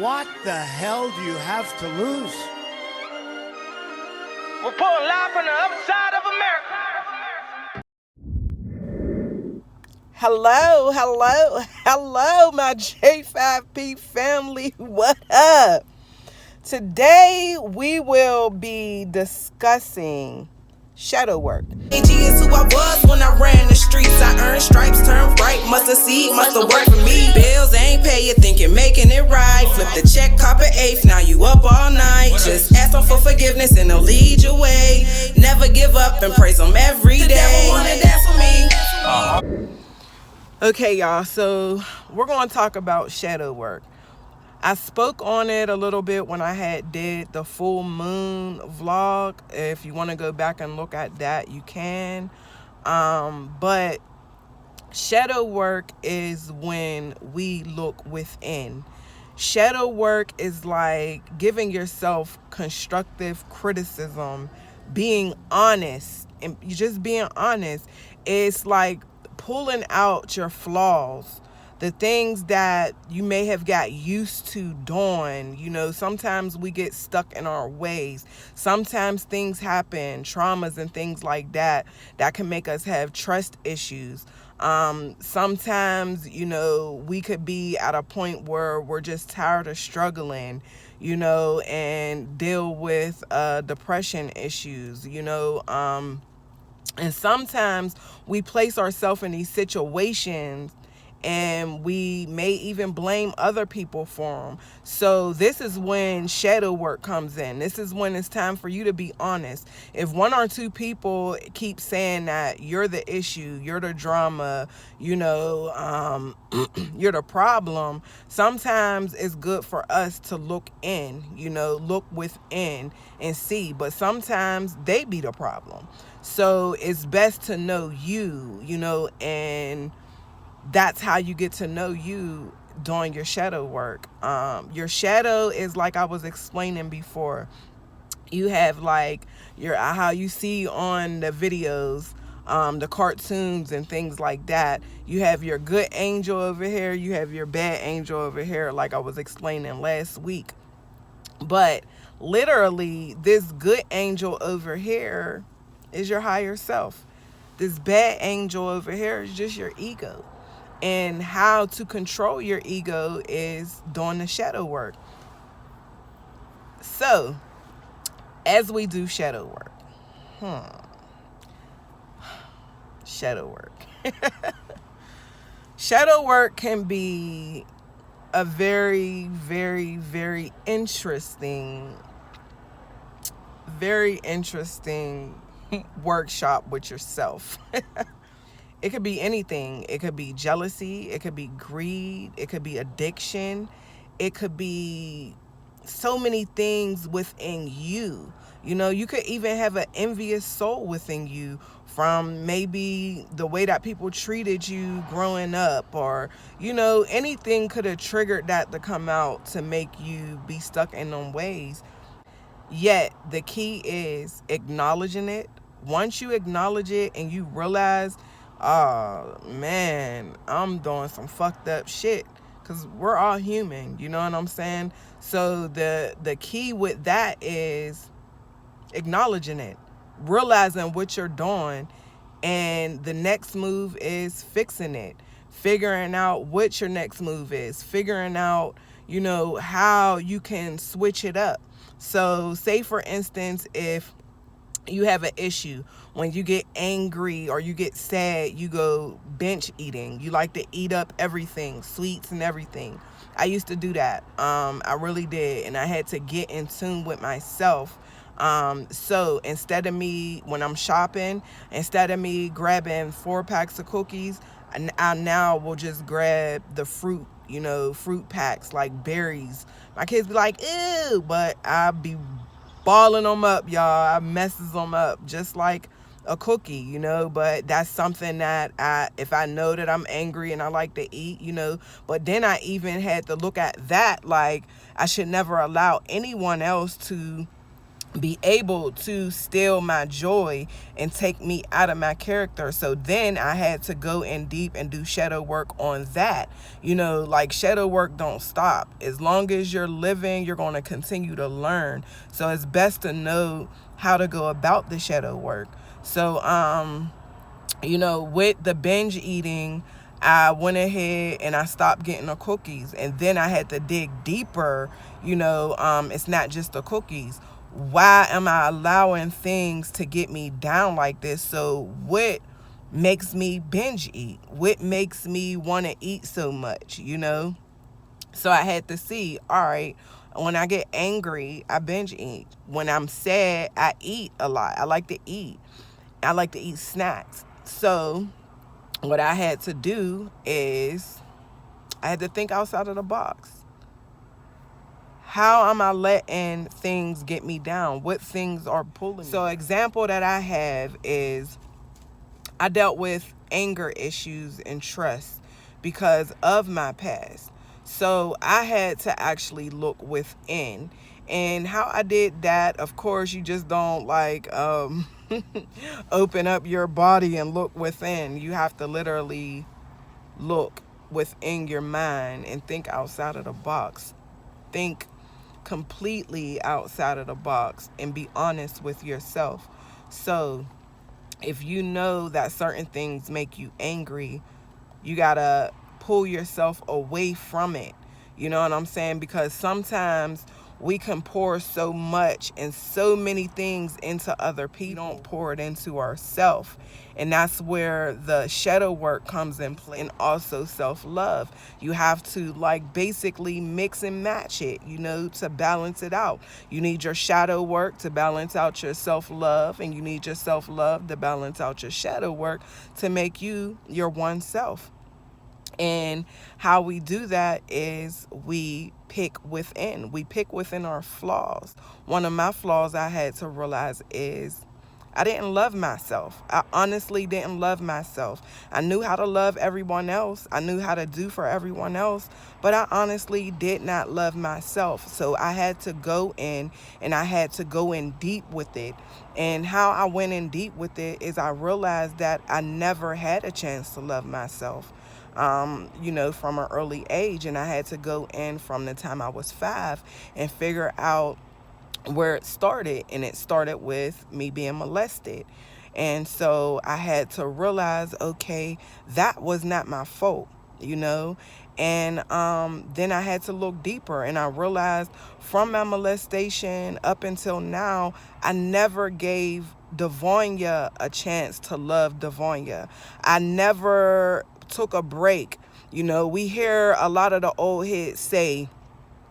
What the hell do you have to lose? We're pulling live from the other side of America. Hello, my J5P family. What up? Today we will be discussing shadow work. AG is who I was when I ran the streets. I earned stripes, turned bright, must have worked for me. Bills ain't pay, you think you're making it right. Flip the check, cop an eighth, now you up all night. Just ask them for forgiveness and they'll lead your way. Never give up and praise them every day. The devil wanna dance with me. Okay, y'all, so we're going to talk about shadow work. I spoke on it a little bit when I did the full moon vlog. If you want to go back and look at that, you can. But shadow work is when we look within. Shadow work is like giving yourself constructive criticism, being honest, and just being honest. It's like pulling out your flaws, the things that you may have got used to doing. You know, sometimes we get stuck in our ways. Sometimes things happen, traumas and things like that can make us have trust issues. Sometimes, you know, we could be at a point where we're just tired of struggling, you know, and deal with depression issues, you know. And sometimes we place ourselves in these situations and we may even blame other people for them. So this is when shadow work comes in. This is when it's time for you to be honest. If one or two people keep saying that you're the issue, you're the drama, you know, you're the problem, sometimes it's good for us to look in, you know, look within and see. But sometimes they be the problem. So it's best to know you, you know, and that's how you get to know you doing your shadow work. Your shadow is like I was explaining before. You have like how you see on the videos, the cartoons and things like that. You have your good angel over here. You have your bad angel over here, like I was explaining last week. But literally, this good angel over here is your higher self. This bad angel over here is just your ego. And how to control your ego is doing the shadow work. So, as we do shadow work, shadow work. Shadow work can be a very, very, very interesting workshop with yourself. It could be anything. It could be jealousy. It could be greed. It could be addiction. It could be so many things within you. You know, you could even have an envious soul within you from maybe the way that people treated you growing up, or, you know, anything could have triggered that to come out to make you be stuck in them ways. Yet the key is acknowledging it. Once you acknowledge it and you realize, oh man, I'm doing some fucked up shit, because we're all human, you know what I'm saying? So the key with that is acknowledging it, realizing what you're doing, and the next move is fixing it, figuring out what your next move is, figuring out, you know, how you can switch it up. So say for instance, if you have an issue, when you get angry or you get sad, you go binge eating. You like to eat up everything, sweets and everything. I used to do that. I really did. And I had to get in tune with myself. So instead of me, when I'm shopping, instead of me grabbing 4 packs of cookies, I now will just grab the fruit, you know, fruit packs like berries. My kids be like, ew, but I be balling them up, y'all. I messes them up just like a cookie, you know. But that's something that if I know that I'm angry and I like to eat, you know. But then I even had to look at that, like I should never allow anyone else to be able to steal my joy and take me out of my character. So then I had to go in deep and do shadow work on that. Like, shadow work don't stop. As long as you're living, you're going to continue to learn. So it's best to know how to go about the shadow work. So with the binge eating, I went ahead and I stopped getting the cookies, and then I had to dig deeper. It's not just the cookies. Why am I allowing things to get me down like this? So what makes me binge eat? What makes me want to eat so much? So I had to see, all right, when I get angry, I binge eat. When I'm sad, I eat a lot. I like to eat. I like to eat snacks. So what I had to do is I had to think outside of the box. How am I letting things get me down? What things are pulling me? So example that I have is I dealt with anger issues and trust because of my past. So I had to actually look within. And how I did that, of course, you just don't open up your body and look within. You have to literally look within your mind and think outside of the box. Think completely outside of the box and be honest with yourself. So if you know that certain things make you angry, you gotta pull yourself away from it. You know what I'm saying? Because sometimes we can pour so much and so many things into other people, don't pour it into ourselves. And that's where the shadow work comes in play, and also self-love. You have to basically mix and match it, to balance it out. You need your shadow work to balance out your self-love, and you need your self-love to balance out your shadow work to make you your one self. And how we do that is we pick within. We pick within our flaws. One of my flaws I had to realize is I didn't love myself. I honestly didn't love myself. I knew how to love everyone else. I knew how to do for everyone else, but I honestly did not love myself. So I had to go in, and I had to go in deep with it. And how I went in deep with it is I realized that I never had a chance to love myself. From an early age, and I had to go in from the time I was 5 and figure out where it started. And it started with me being molested. And so I had to realize, okay, that was not my fault, and then I had to look deeper, and I realized from my molestation up until now, I never gave Davonya a chance to love Davonya. I never took a break. We hear a lot of the old heads say,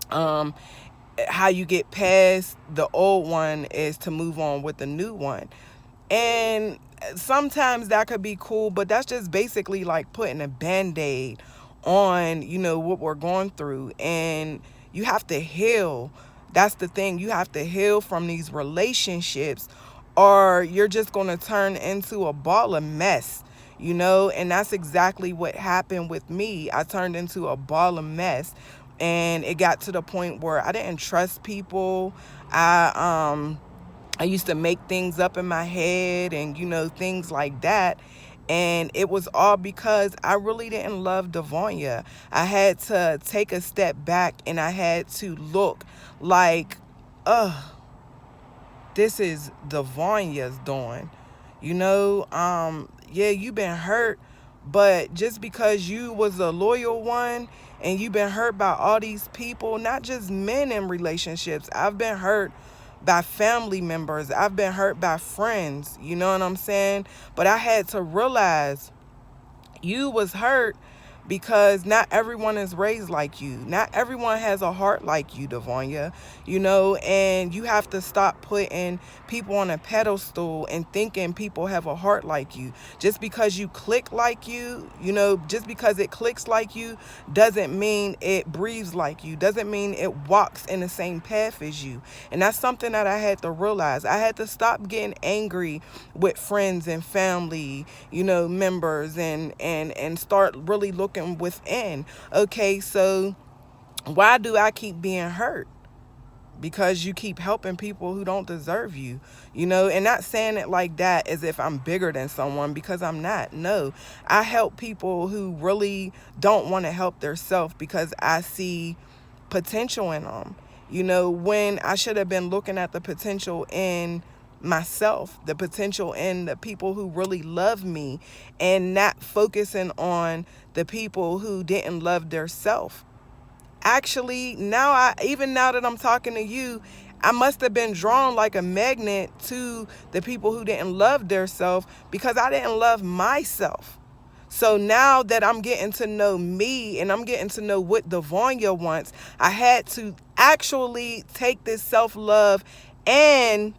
how you get past the old one is to move on with the new one. And sometimes that could be cool, but that's just basically like putting a band-aid on, what we're going through. And you have to heal. That's the thing. You have to heal from these relationships, or you're just going to turn into a ball of mess. And that's exactly what happened with me. I turned into a ball of mess, and it got to the point where I didn't trust people. I used to make things up in my head and, things like that. And it was all because I really didn't love Davonya. I had to take a step back, and I had to look like, this is Davonya's doing. Yeah, you've been hurt, but just because you was a loyal one and you've been hurt by all these people, not just men in relationships. I've been hurt by family members. I've been hurt by friends. You know what I'm saying? But I had to realize you was hurt because not everyone is raised like you. Not everyone has a heart like you, Davonya, and you have to stop putting people on a pedestal and thinking people have a heart like you. Just because you click like you, just because it clicks like you doesn't mean it breathes like you, doesn't mean it walks in the same path as you. And that's something that I had to realize. I had to stop getting angry with friends and family, members, and start really looking within. Okay, so why do I keep being hurt? because you keep helping people who don't deserve you, and not saying it like that as if I'm bigger than someone, because I'm not. No, I help people who really don't want to help themselves because I see potential in them, when I should have been looking at the potential in myself, the potential in the people who really love me, and not focusing on the people who didn't love their self. Actually, even now that I'm talking to you, I must have been drawn like a magnet to the people who didn't love their self, because I didn't love myself. So now that I'm getting to know me and I'm getting to know what Davonya wants, I had to actually take this self-love and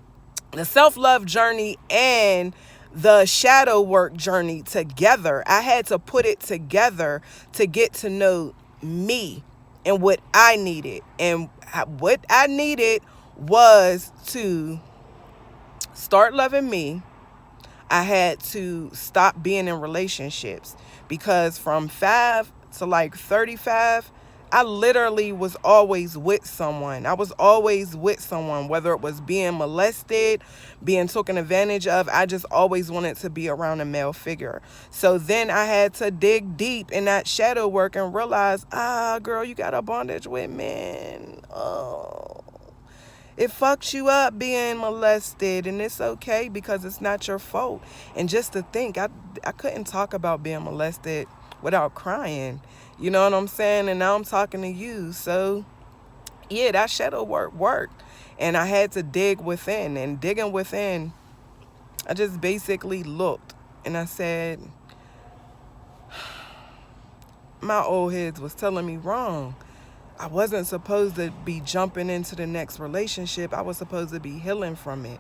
the self-love journey and the shadow work journey together. I had to put it together to get to know me and what I needed. And what I needed was to start loving me. I had to stop being in relationships, because from 5 to like 35, I literally was always with someone. I was always with someone, whether it was being molested, being taken advantage of. I just always wanted to be around a male figure. So then I had to dig deep in that shadow work and realize, girl, you got a bondage with men. Oh. It fucks you up being molested, and it's okay because it's not your fault. And just to think, I couldn't talk about being molested without crying. You know what I'm saying? And now I'm talking to you. So, yeah, that shadow work worked. And I had to dig within. And digging within, I just basically looked and I said, my old heads was telling me wrong. I wasn't supposed to be jumping into the next relationship. I was supposed to be healing from it,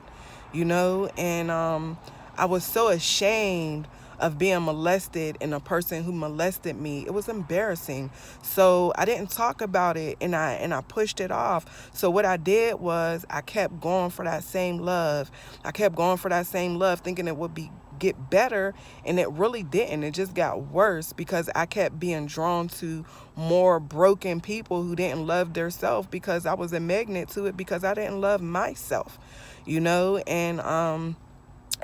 and I was so ashamed of being molested and a person who molested me. It was embarrassing. So I didn't talk about it, and I pushed it off. So what I did was I kept going for that same love. Thinking it would get better, and it really didn't. It just got worse, because I kept being drawn to more broken people who didn't love their self, because I was a magnet to it, because I didn't love myself, and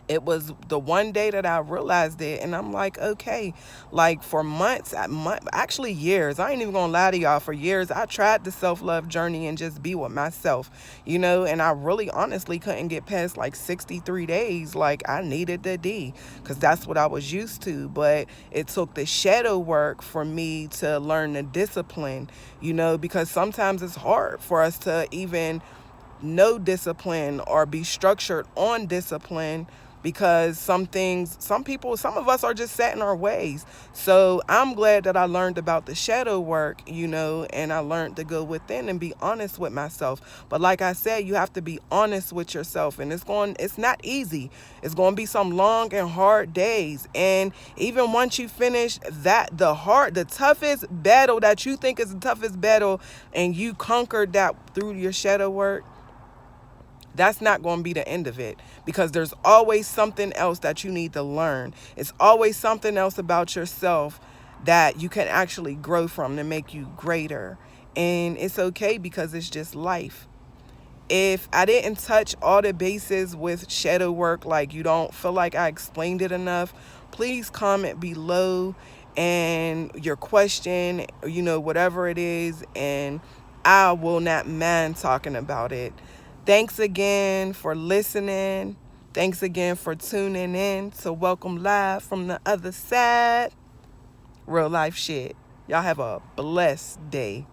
it was the one day that I realized it, and I'm like, okay, like for months, actually years, I ain't even gonna lie to y'all, for years, I tried the self-love journey and just be with myself, and I really honestly couldn't get past like 63 days. Like, I needed the D, because that's what I was used to. But it took the shadow work for me to learn the discipline, because sometimes it's hard for us to even know discipline or be structured on discipline, because some of us are just set in our ways. So I'm glad that I learned about the shadow work, and I learned to go within and be honest with myself. But like I said, you have to be honest with yourself, and it's not easy. It's going to be some long and hard days. And even once you finish that, the toughest battle that you think is the toughest battle, and you conquered that through your shadow work, that's not going to be the end of it, because there's always something else that you need to learn. It's always something else about yourself that you can actually grow from to make you greater. And it's okay, because it's just life. If I didn't touch all the bases with shadow work, like you don't feel like I explained it enough, please comment below and your question, whatever it is, and I will not mind talking about it. Thanks again for listening. Thanks again for tuning in to Welcome Live from the Other Side. Real life shit. Y'all have a blessed day.